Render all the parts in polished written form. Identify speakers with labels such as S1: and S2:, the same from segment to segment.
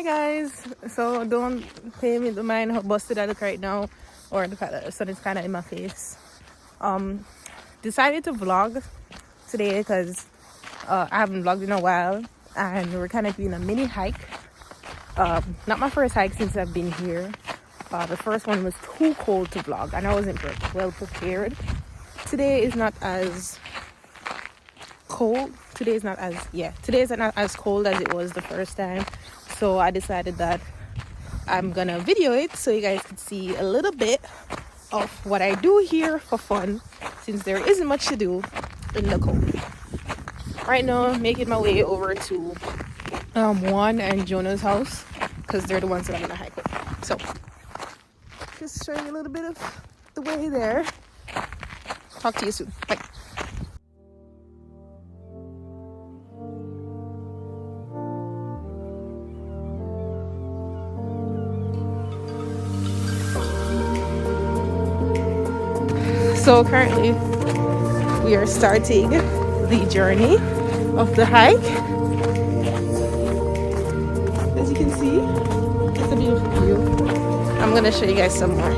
S1: Hi guys, so don't pay me to mind how busted I look right now or the fact that the sun is kind of in my face. Decided to vlog today because I haven't vlogged in a while and we're kind of doing a mini hike. Not my first hike since I've been here. The first one was too cold to vlog and I wasn't well prepared. Today is not as cold. Today is not as cold as it was the first time. So I decided that I'm gonna video it so you guys can see a little bit of what I do here for fun, since there isn't much to do in the cold. Right now I'm making my way over to Juan and Jonah's house because they're the ones that I'm gonna hike with. So just showing you a little bit of the way there. Talk to you soon. Bye. So currently we are starting the journey of the hike. As you can see, it's a beautiful view. I'm gonna show you guys some more.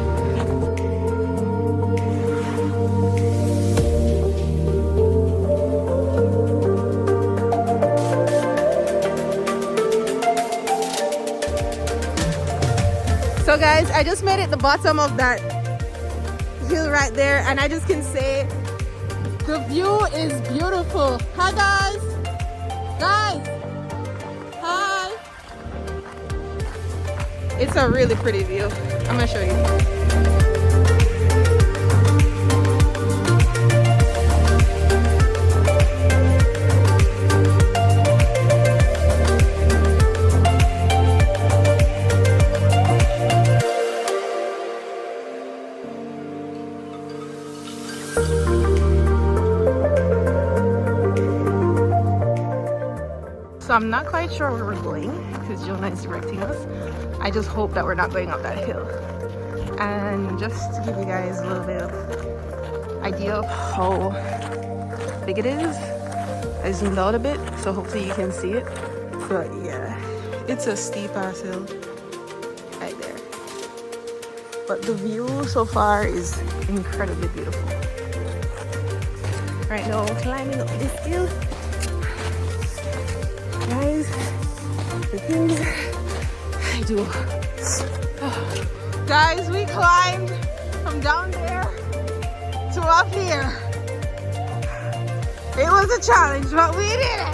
S1: So guys, I just made it the bottom of that hill right there and I just can say the view is beautiful. Hi guys, hi. It's a really pretty view. I'm gonna show you. So I'm not quite sure where we're going because Jonah is directing us. I just hope that we're not going up that hill. And just to give you guys a little bit of idea of how big it is, I zoomed out a bit so hopefully you can see it. But yeah, it's a steep ass hill right there. But the view so far is incredibly beautiful. Right now I'm climbing up this hill. Guys, the things I do. Guys, we climbed from down there to up here. It was a challenge, but we did it.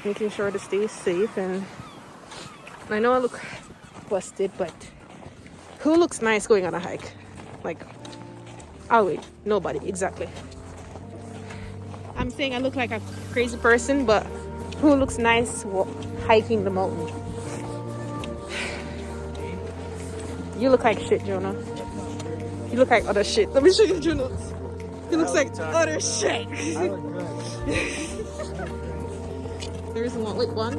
S1: Making sure to stay safe, and I know I look busted, but who looks nice going on a hike? Like, oh wait, nobody, exactly. I'm saying I look like a crazy person, but who looks nice hiking the mountain? You look like shit, Jonah. You look like other shit. Let me show you Jonah. He looks like utter shit.
S2: I look good.
S1: There's one. Wait, one.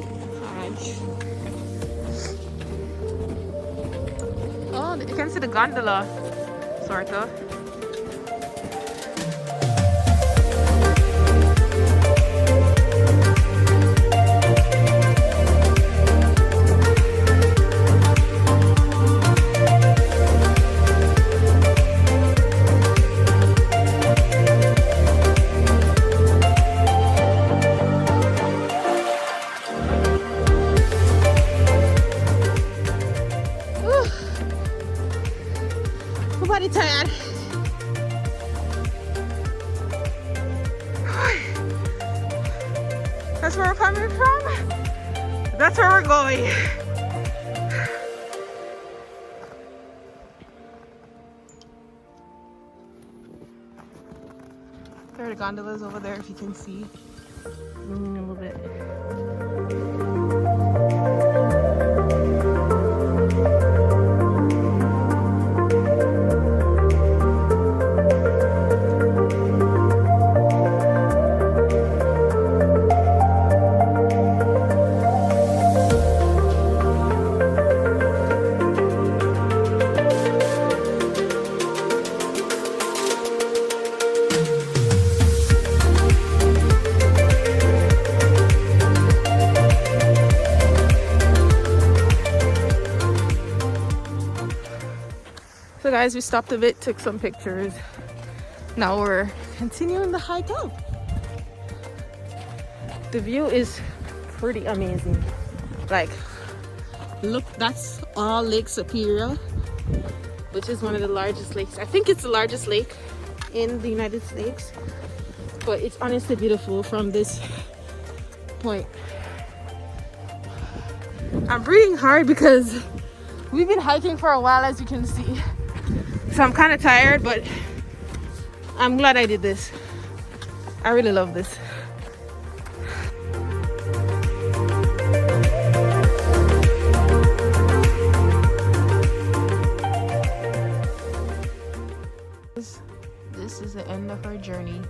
S1: Oh, you can see the gondola, sort of. Everybody tired. That's where we're coming from. That's where we're going. There are the gondolas over there if you can see. Zoom in a little bit. So guys, we stopped a bit, took some pictures. Now we're continuing the hike up. The view is pretty amazing. Like, look, that's all Lake Superior, which is one of the largest lakes. I think it's the largest lake in the United States, but it's honestly beautiful from this point. I'm breathing hard because we've been hiking for a while, as you can see. So I'm kind of tired, but I'm glad I did this. I really love this. This is the end of our journey,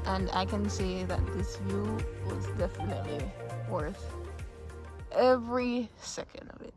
S1: and I can say that this view was definitely worth every second of it.